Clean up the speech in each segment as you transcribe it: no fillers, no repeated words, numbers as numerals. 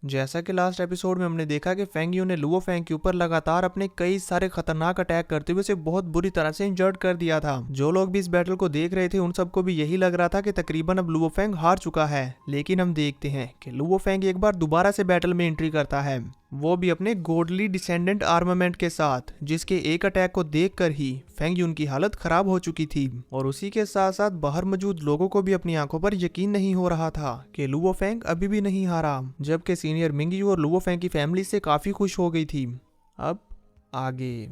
जैसा कि last episode में हमने देखा कि फेंग यू ने लुओ फेंग के ऊपर लगातार अपने कई सारे खतरनाक अटैक करते हुए उसे बहुत बुरी तरह से इंजर्ड कर दिया था। जो लोग भी इस बैटल को देख रहे थे उन सबको भी यही लग रहा था कि तकरीबन अब लुओ फेंग हार चुका है, लेकिन हम देखते हैं कि लुओ फेंग एक बार दोबारा से बैटल में एंट्री करता है, वो भी अपने गॉडली डिसेंडेंट आर्मामेंट के साथ, जिसके एक अटैक को देखकर ही फेंग यून की हालत खराब हो चुकी थी और उसी के साथ साथ बाहर मौजूद लोगों को भी अपनी आंखों पर यकीन नहीं हो रहा था कि लुओ फेंग अभी भी नहीं हारा, जबकि सीनियर मिंगयू और लुओ फेंग की फैमिली से काफी खुश हो गई थी। अब आगे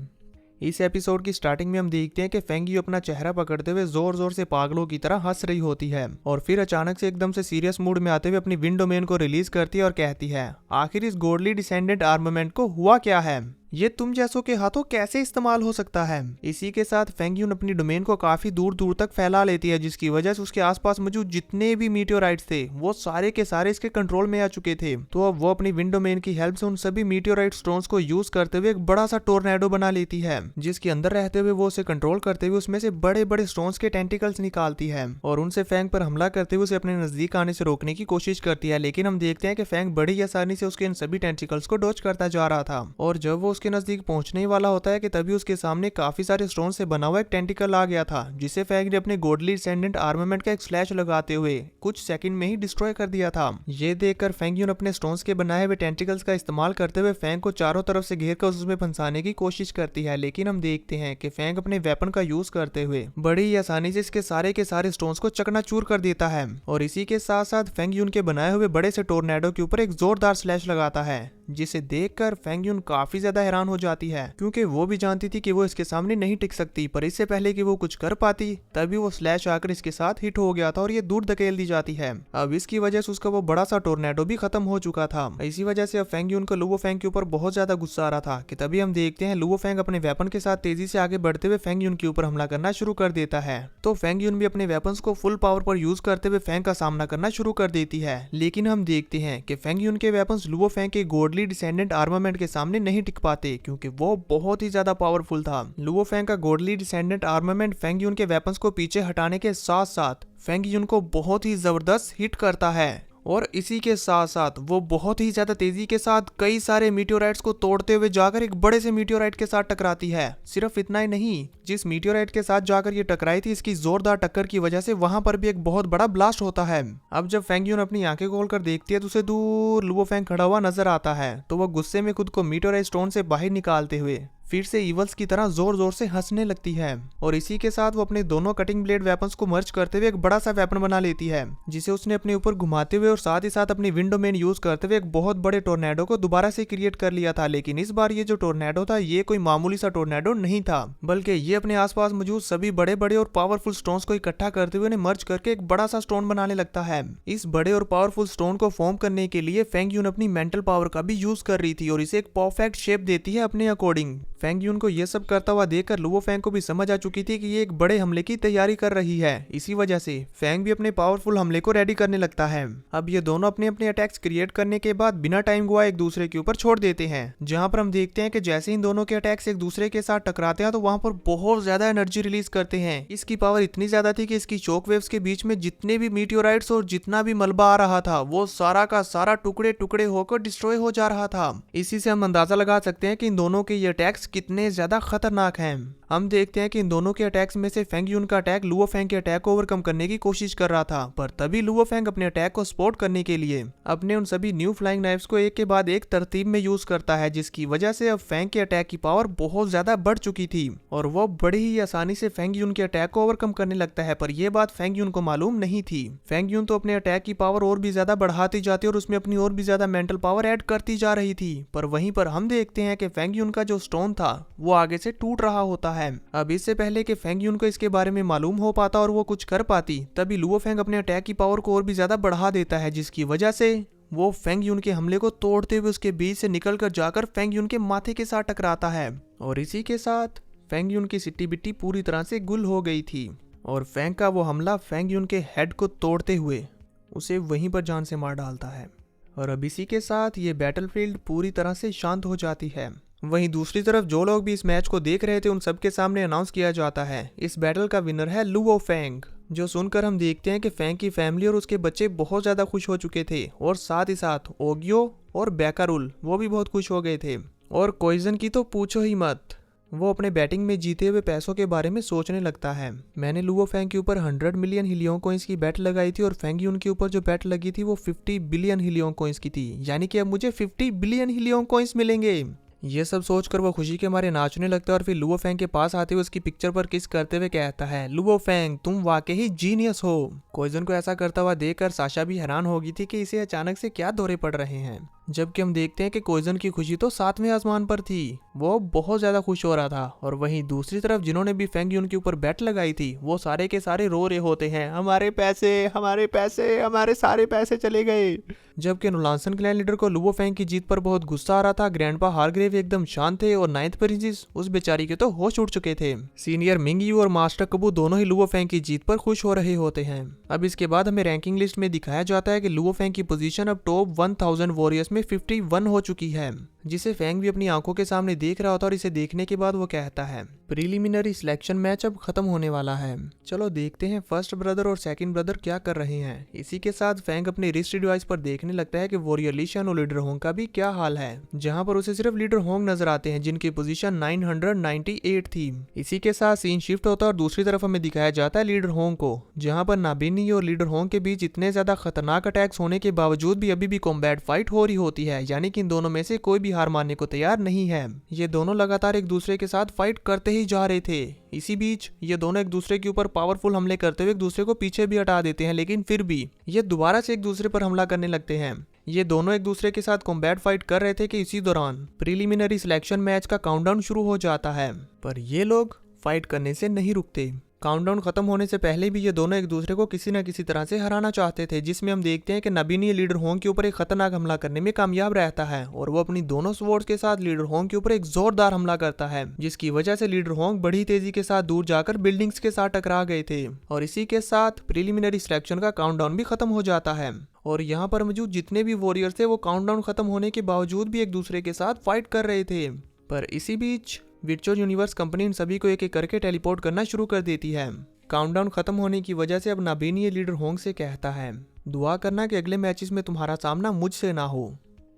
इस एपिसोड की स्टार्टिंग में हम देखते हैं कि फेंग यू अपना चेहरा पकड़ते हुए जोर जोर से पागलों की तरह हंस रही होती है और फिर अचानक से एकदम से सीरियस मूड में आते हुए अपनी विंड डोमेन को रिलीज करती है और कहती है, आखिर इस गॉडली डिसेंडेंट आर्मामेंट को हुआ क्या है, ये तुम जैसों के हाथों कैसे इस्तेमाल हो सकता है। इसी के साथ फेंग यून अपनी डोमेन को काफी दूर दूर तक फैला लेती है, जिसकी वजह से उसके आसपास मौजूद जितने भी मीटियोराइट्स थे वो सारे के सारे इसके कंट्रोल में आ चुके थे। तो अब वो अपनी विंड डोमेन की हेल्प से उन सभी मीटियोराइट स्टोन्स को यूज करते हुए एक बड़ा सा टोर्नेडो बना लेती है, जिसके अंदर रहते हुए वो उसे कंट्रोल करते हुए उसमें से बड़े बड़े स्टोन्स के टेंटिकल्स निकालती है और उनसे फेंग पर हमला करते हुए उसे अपने नजदीक आने से रोकने की कोशिश करती है। लेकिन हम देखते हैं कि फेंग बड़ी आसानी से उसके इन सभी टेंटिकल्स को डॉज करता जा रहा था और जब वो उसके नजदीक पहुंचने वाला होता है कि तभी उसके सामने काफी सारे स्टोन से बना हुआ एक टेंटिकल आ गया था, जिसे फेंग ने अपने गॉडली डिसेंडेंट आर्मामेंट का एक स्लैश लगाते हुए कुछ सेकंड में ही डिस्ट्रॉय कर दिया था। ये देखकर फेंग यून अपने स्टोन्स के बनाए हुए टेंटिकल्स का इस्तेमाल करते हुए फेंग को चारों तरफ से घेर कर उसमें फंसाने की कोशिश करती है, लेकिन हम देखते हैं कि फेंग अपने वेपन का यूज करते हुए बड़ी ही आसानी से इसके सारे स्टोन्स को चकनाचूर कर देता है और इसी के साथ साथ फेंग यून के बनाए हुए बड़े से टोर्नेडो के ऊपर एक जोरदार स्लैश लगाता है, जिसे देखकर फेंग यून काफी ज्यादा हैरान हो जाती है, क्योंकि वो भी जानती थी कि वो इसके सामने नहीं टिक सकती, पर इससे पहले कि वो कुछ कर पाती तभी वो स्लैश आकर इसके साथ हिट हो गया था और ये दूर धकेल दी जाती है। अब इसकी वजह से उसका वो बड़ा सा टोर्नेडो भी खत्म हो चुका था। इसी वजह से अब फेंग यून को लुओ फेंग के ऊपर बहुत ज्यादा गुस्सा आ रहा था कि तभी हम देखते हैं लुओ फेंग अपने वेपन के साथ तेजी से आगे बढ़ते हुए फेंग यून के ऊपर हमला करना शुरू कर देता है। तो फेंग यून भी अपने वेपन्स को फुल पावर पर यूज करते हुए फेंग का सामना करना शुरू कर देती है, लेकिन हम देखते हैं कि फेंग यून के वेपन्स लुओ फेंग के गॉडली डिसेंडेंट आर्मामेंट के सामने नहीं टिक पाते, क्योंकि वो बहुत ही ज्यादा पावरफुल था। लुओ फेंग का गॉडली डिसेंडेंट आर्मामेंट फेंग यून के वेपन्स को पीछे हटाने के साथ साथ फेंग यून को बहुत ही जबरदस्त हिट करता है और इसी के साथ साथ वो बहुत ही ज्यादा तेजी के साथ कई सारे मीटियोराइट्स को तोड़ते हुए जाकर एक बड़े से मीटियोराइट के साथ टकराती है। सिर्फ इतना ही नहीं, जिस मीटियोराइट के साथ जाकर ये टकराई थी, इसकी जोरदार टक्कर की वजह से वहां पर भी एक बहुत बड़ा ब्लास्ट होता है। अब जब फेंग यून अपनी आंखें खोलकर देखती है तो उसे दूर लुओ फेंग खड़ा हुआ नजर आता है, तो वह गुस्से में खुद को मीटियोराइट स्टोन से बाहर निकालते हुए फिर से इवल्स की तरह जोर जोर से हंसने लगती है और इसी के साथ वो अपने दोनों कटिंग ब्लेड वेपन्स को मर्ज करते हुए एक बड़ा सा वेपन बना लेती है, जिसे उसने अपने ऊपर घुमाते हुए और साथ ही साथ अपनी विंड डोमेन यूज करते हुए एक बहुत बड़े टोर्नेडो को दोबारा से क्रिएट कर लिया था। लेकिन इस बार ये जो टोर्नेडो था ये कोई मामूली सा टोर्नेडो नहीं था, बल्कि ये अपने आसपास मौजूद सभी बड़े बड़े और पावरफुल स्टोन्स को इकट्ठा करते हुए उन्हें मर्ज करके एक बड़ा सा स्टोन बनाने लगता है। इस बड़े और पावरफुल स्टोन को फॉर्म करने के लिए फेंग यून अपनी मेंटल पावर का भी यूज कर रही थी और इसे एक परफेक्ट शेप देती है अपने अकॉर्डिंग। फेंग यून को यह सब करता हुआ देखकर लुओ फेंग को भी समझ आ चुकी थी कि ये एक बड़े हमले की तैयारी कर रही है। इसी वजह से फेंग भी अपने पावरफुल हमले को रेडी करने लगता है। अब ये दोनों अपने अपने अटैक्स क्रिएट करने के बाद बिना टाइम गवाए एक दूसरे के ऊपर छोड़ देते हैं, जहां पर हम देखते हैं कि जैसे ही इन दोनों के अटैक्स एक दूसरे के साथ टकराते हैं तो वहां पर बहुत ज्यादा एनर्जी रिलीज करते हैं। इसकी पावर इतनी ज्यादा थी कि इसकी शॉक वेव्स के बीच में जितने भी मीटियोराइट्स और जितना भी मलबा आ रहा था वो सारा का सारा टुकड़े टुकड़े होकर डिस्ट्रॉय हो जा रहा था। इसी से हम अंदाजा लगा सकते हैं कि इन दोनों के ये अटैक्स कितने ज्यादा खतरनाक हैं। हम देखते हैं कि इन दोनों के अटैक्स में से फेंग यून का अटैक लुओ फेंग के अटैक को ओवरकम करने की कोशिश कर रहा था, पर तभी लुओ फेंग अपने अटैक को सपोर्ट करने के लिए अपने उन सभी न्यू फ्लाइंग नाइफ्स को एक के बाद एक तरतीब में यूज करता है, जिसकी वजह से अब फेंग के अटैक की पावर बहुत ज्यादा बढ़ चुकी थी और वो बड़ी ही आसानी से फेंग यून के अटैक को ओवरकम करने लगता है। पर यह बात फेंग यून को मालूम नहीं थी। फेंग यून तो अपने अटैक की पावर और भी ज्यादा बढ़ाती जाती और उसमें अपनी और भी ज्यादा मेंटल पावर ऐड करती जा रही थी, पर वहीं पर हम देखते हैं कि फेंग यून का जो स्टोन था वो आगे से टूट रहा होता है। अब इससे पहले कि फेंग यून को इसके बारे में मालूम हो पाता और वो कुछ कर पाती, तभी लुओ फेंग अपने अटैक की पावर को और भी ज्यादा बढ़ा देता है, जिसकी वजह से वो फेंग यून के हमले को तोड़ते हुए उसके बीच से निकलकर जाकर फेंग यून के माथे के साथ टकराता है और इसी के साथ फेंग यून की सिट्टी बिट्टी पूरी तरह से गुल हो गई थी और फेंग का वो हमला फेंग यून के हेड को तोड़ते हुए उसे वहीं पर जान से मार डालता है। और अब इसी के साथ ये बैटलफील्ड पूरी तरह से शांत हो जाती है। वहीं दूसरी तरफ जो लोग भी इस मैच को देख रहे थे उन सबके सामने अनाउंस किया जाता है, इस बैटल का विनर है लुओ फेंग। जो सुनकर हम देखते हैं कि फैंग की फैमिली और उसके बच्चे बहुत ज़्यादा खुश हो चुके थे और साथ ही साथ ओगियो और बेकारुल वो भी बहुत खुश हो गए थे। और कोइजन की तो पूछो ही मत, वो अपने बैटिंग में जीते हुए पैसों के बारे में सोचने लगता है। मैंने लुओ फैंग के ऊपर 100 मिलियन हीलियों कोइंस की बैट लगाई थी और फैंग यून के ऊपर जो बैट लगी थी वो 50 बिलियन हीलियों कोइंस की थी, यानी कि अब मुझे 50 बिलियन हीलियों कोइंस मिलेंगे। ये सब सोचकर वो खुशी के मारे नाचने लगता है और फिर लुओ फैंग के पास आते हुए उसकी पिक्चर पर किस करते हुए कहता है, लुओ फैंग तुम वाकई ही जीनियस हो। कोइजन को ऐसा करता हुआ देखकर साशा भी हैरान हो गई थी कि इसे अचानक से क्या दौरे पड़ रहे हैं। जबकि हम देखते हैं कि कोइजन की खुशी तो 7वें आसमान पर थी, वो बहुत ज्यादा खुश हो रहा था। और वहीं दूसरी तरफ जिन्होंने भी फेंग यून के ऊपर बैट लगाई थी वो सारे के सारे रो रहे होते हैं, हमारे पैसे हमारे पैसे हमारे सारे पैसे चले गए। जबकि नुलानसन क्लैन लीडर को लुओ फैंग की जीत पर बहुत गुस्सा आ रहा था। ग्रैंडपा हारग्रेव एकदम शांत थे और 9th प्रिंसेस उस बेचारी के तो होश उड़ चुके थे। सीनियर मिंग यू और मास्टर कबू दोनों ही लुओ फैंग की जीत पर खुश हो रहे होते हैं। अब इसके बाद हमें रैंकिंग लिस्ट में दिखाया जाता है कि लुओ फैंग की पोजीशन अब टॉप 1000 वॉरियर्स में 51 हो चुकी है, जिसे फैंग भी अपनी आंखों के सामने देख रहा होता और इसे देखने के बाद वो कहता है, प्रीलिमिनरी सिलेक्शन मैच अब खत्म होने वाला है, चलो देखते हैं फर्स्ट ब्रदर और सेकंड ब्रदर क्या कर रहे हैं। इसी के साथ फैंग अपने रिस्ट डिवाइस पर देखने लगता है कि वॉरियर ली शन और लीडर होंग का भी क्या हाल है, जहां पर उसे सिर्फ लीडर होंग नजर आते हैं जिनकी पोजीशन 998 थी। इसी के साथ सीन शिफ्ट होता है और दूसरी तरफ हमें दिखाया जाता है लीडर होंग को, जहां पर नाबिनी और लीडर होंग के बीच इतने ज्यादा खतरनाक अटैक्स होने के बावजूद भी अभी भी कॉम्बैट फाइट हो रही होती है, यानी कि इन दोनों में से कोई भी हार मानने को तैयार नहीं है। ये दोनों लगातार एक दूसरे के साथ फाइट करते ही जा रहे थे। इसी बीच ये दोनों एक दूसरे के ऊपर पावरफुल हमले करते हुए एक दूसरे को पीछे भी हटा देते हैं, लेकिन फिर भी ये दोबारा से एक दूसरे पर हमला करने लगते हैं। ये दोनों एक दूसरे के साथ कॉम्बैट फाइट कर रहे थे कि इसी दौरान प्रीलिमिनरी सिलेक्शन मैच का काउंटडाउन शुरू हो जाता है, पर ये लोग फाइट करने से नहीं रुकते। काउंटडाउन खत्म होने से पहले भी ये दोनों एक दूसरे को किसी न किसी तरह से हराना चाहते थे, जिसमें हम देखते हैं कि नबीनी लीडर होंग के ऊपर एक खतरनाक हमला करने में कामयाब रहता है और वो अपनी दोनों स्वॉर्ड्स के साथ लीडर होंग के ऊपर एक जोरदार हमला करता है, जिसकी वजह से लीडर होंग बड़ी तेजी के साथ दूर जाकर बिल्डिंग्स के साथ टकरा गए थे। और इसी के साथ प्रीलिमिनरी सिलेक्शन का काउंटडाउन भी खत्म हो जाता है और यहाँ पर मौजूद जितने भी वॉरियर्स थे वो काउंटडाउन खत्म होने के बावजूद भी एक दूसरे के साथ फाइट कर रहे थे। पर इसी बीच वर्चुअल यूनिवर्स कंपनी इन सभी को एक एक करके टेलीपोर्ट करना शुरू कर देती है। काउंटडाउन खत्म होने की वजह से अब नाबिनी लीडर होंग से कहता है, दुआ करना कि अगले मैचेस में तुम्हारा सामना मुझसे ना हो।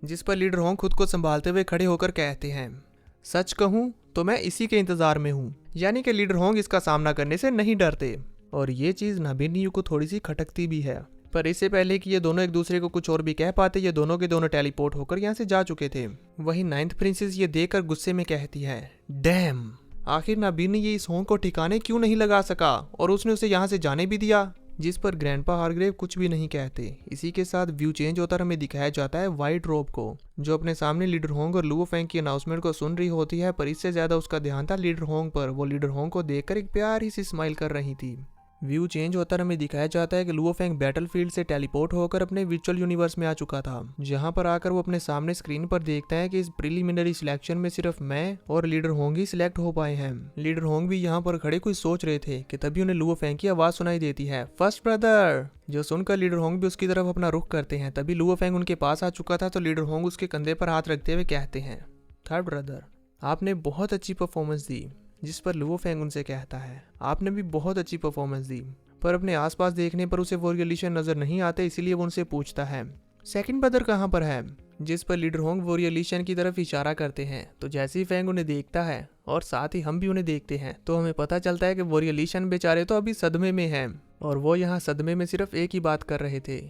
जिस पर लीडर होंग खुद को संभालते हुए खड़े होकर कहते हैं, सच कहूं तो मैं इसी के इंतजार में हूं, यानी कि लीडर होंग इसका सामना करने से नहीं डरते। और ये चीज नाबिनी को थोड़ी सी खटकती भी है। पर इससे पहले कि ये दोनों एक दूसरे को कुछ और भी कह पाते, ये दोनों के दोनों टेलीपोर्ट होकर यहाँ से जा चुके थे। वहीं 9th प्रिंसेस ये देखकर गुस्से में कहती है, डैम, आखिर नाबिनी ये इस होंग को ठिकाने क्यों नहीं लगा सका और उसने उसे यहाँ से जाने भी दिया। जिस पर ग्रैंडपा हारग्रेव कुछ भी नहीं कहते। इसी के साथ व्यू चेंज होता हमें दिखाया जाता है व्हाइट रोब को, जो अपने सामने लीडर होंग और लुओ फैंग की अनाउंसमेंट को सुन रही होती है, पर इससे ज्यादा उसका ध्यान था लीडर होंग पर। वो लीडर होंग को देखकर एक प्यारी सी स्माइल कर रही थी। व्यू चेंज होता हमें दिखाया जाता है कि लुओ फैंग बैटलफील्ड से टेलीपोर्ट होकर अपने वर्चुअल यूनिवर्स में आ चुका था, जहां पर आकर वो अपने सामने स्क्रीन पर देखता है कि इस प्रीलिमिनरी सिलेक्शन में सिर्फ मैं और लीडर होंग ही सिलेक्ट हो पाए हैं। लीडर होंग भी यहाँ पर खड़े कुछ सोच रहे थे कि तभी उन्हें लुओ फैंग की आवाज सुनाई देती है, फर्स्ट ब्रदर। जो सुनकर लीडर होंग भी उसकी तरफ अपना रुख करते हैं। तभी लुओ फैंग उनके पास आ चुका था, तो लीडर होंग उसके कंधे पर हाथ रखते हुए कहते हैं, थर्ड ब्रदर, आपने बहुत अच्छी परफॉर्मेंस दी। जिस पर लुओ फैंग उनसे कहता है, आपने भी बहुत अच्छी परफॉर्मेंस दी। पर अपने आसपास देखने पर उसे वॉरियर ली शन नजर नहीं आते, इसीलिए वो उनसे पूछता है, सेकंड ब्रदर कहाँ पर है। जिस पर लीडर होंग वॉरियर ली शन की तरफ इशारा करते हैं। तो जैसे ही फैंग उन्हें देखता है और साथ ही हम भी उन्हें देखते हैं, तो हमें पता चलता है कि वॉरियर ली शन बेचारे तो अभी सदमे में हैं और वो यहाँ सदमे में सिर्फ एक ही बात कर रहे थे,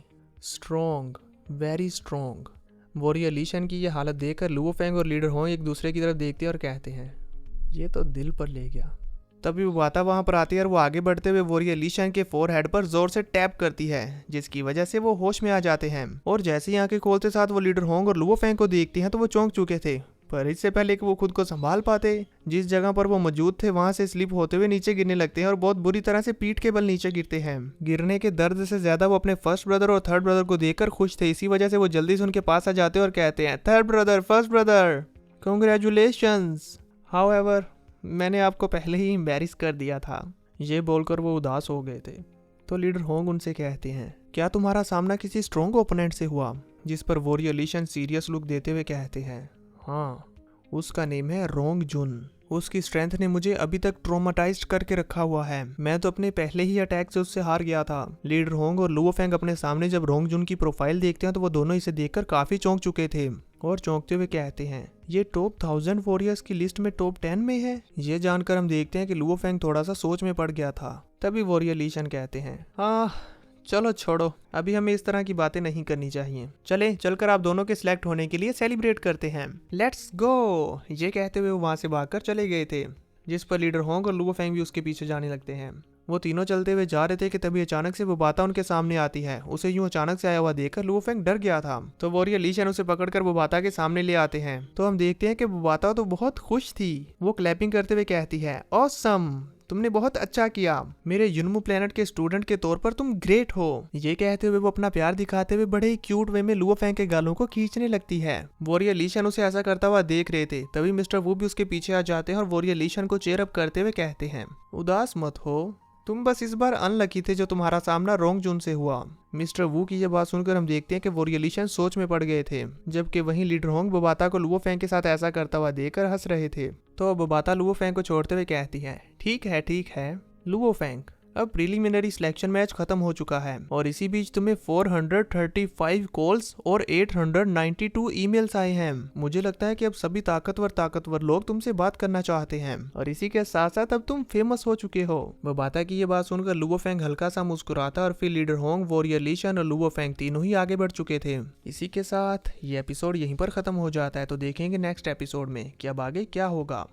स्ट्रॉन्ग, वेरी स्ट्रॉन्ग। वॉरियर ली शन की यह हालत देखकर लुओ फैंग और लीडर होंग एक दूसरे की तरफ देखते और कहते हैं, ये तो दिल पर ले गया। तभी वो वाता वहां पर आती है और वो आगे बढ़ते हुए वॉरियर ली शन के फोरहेड पर जोर से टैप करती है, जिसकी वजह से वो होश में आ जाते हैं। और जैसे ही आंखें खोलते साथ वो लीडर होंग और लुओ फैंग को देखती हैं तो वो चौंक चुके थे। पर इससे पहले कि वो खुद को संभाल पाते, जिस जगह पर वो मौजूद थे वहां से स्लिप होते हुए नीचे गिरने लगते हैं और बहुत बुरी तरह से पीठ के बल नीचे गिरते हैं। गिरने के दर्द से ज्यादा वो अपने फर्स्ट ब्रदर और थर्ड ब्रदर को देखकर खुश थे। इसी वजह से वो जल्दी से उनके पास आ जाते और कहते हैं, third brother, first brother, congratulations. However, मैंने आपको पहले ही एम्बैरिस कर दिया था। ये बोलकर वो उदास हो गए थे। तो लीडर होंग उनसे कहते हैं, क्या तुम्हारा सामना किसी स्ट्रॉन्ग ओपोनेंट से हुआ। जिस पर वॉरियर ली शन सीरियस लुक देते हुए कहते हैं, हाँ, उसका नेम है रोंग जुन। उसकी स्ट्रेंथ ने मुझे अभी तक ट्रोमाटाइज्ड करके रखा हुआ है। मैं तो अपने पहले ही अटैक से उससे हार गया था। लीडर होंग और लुओ फेंग अपने सामने जब रोंग जुन की प्रोफाइल देखते हैं तो वो दोनों इसे देखकर काफी चौंक चुके थे और चौंकते हुए कहते हैं ये टॉप 1000 वॉरियर्स की लिस्ट में टॉप 10 में है। ये जानकर हम देखते हैं कि लुओ फेंग थोड़ा सा सोच में पड़ गया था। तभी वॉरियर ली शन कहते हैं चलो छोड़ो, अभी हमें इस तरह की बातें नहीं करनी चाहिए। चलकर आप दोनों के सिलेक्ट होने के लिए सेलिब्रेट करते हैं। Let's go. ये कहते हुए वो वहां से भागकर चले गए थे, जिस पर लीडर होंग और लुओ फेंग भी उसके पीछे जाने लगते हैं। वो तीनों चलते हुए जा रहे थे कि तभी अचानक से वो बाता उनके सामने आती है। उसे यूं अचानक से आया हुआ देखकर लुओ फेंग डर गया था, तो वॉरियर ली शन उसे पकड़कर वो बाता के सामने ले आते हैं। तो हम देखते हैं कि वो बाता तो बहुत खुश थी। वो क्लैपिंग करते हुए कहती है ऑसम, तुमने बहुत अच्छा किया। मेरे युनमू प्लेनेट के स्टूडेंट के तौर पर तुम ग्रेट हो। ये कहते हुए वो अपना प्यार दिखाते हुए बड़े ही क्यूट वे में लुओ फेंग के गालों को खींचने लगती है। वॉरियर ली शन उसे ऐसा करता हुआ देख रहे थे, तभी मिस्टर वू भी उसके पीछे आ जाते हैं और वॉरियर ली शन को चेयर अप करते हुए कहते हैं उदास मत हो, तुम बस इस बार अनलकी थे जो तुम्हारा सामना रोंग जुन से हुआ। मिस्टर वू की यह बात सुनकर हम देखते हैं कि वॉरियर ली शन सोच में पड़ गए थे, जबकि वहीं लीडर होंग बोबाता को लुओ फेंग के साथ ऐसा करता हुआ देखकर हंस रहे थे। तो बोबाता लुओ फेंग को छोड़ते हुए कहती है ठीक है लुओ फेंग, अब प्रीलिमिनरी सिलेक्शन मैच खत्म हो चुका है और इसी बीच तुम्हें 435 कॉल्स और 892 ईमेल्स आए हैं। मुझे लगता है कि अब सभी ताकतवर लोग तुमसे बात करना चाहते हैं और इसी के साथ साथ अब तुम फेमस हो चुके हो। बोबाता की ये बात सुनकर लुओ फेंग हल्का सा मुस्कुराता और फिर लीडर होंग, वॉरियर ली शन और लुओ फेंग तीनों ही आगे बढ़ चुके थे। इसी के साथ ये एपिसोड यहीं पर खत्म हो जाता है। तो देखेंगे नेक्स्ट एपिसोड में कि अब आगे क्या होगा।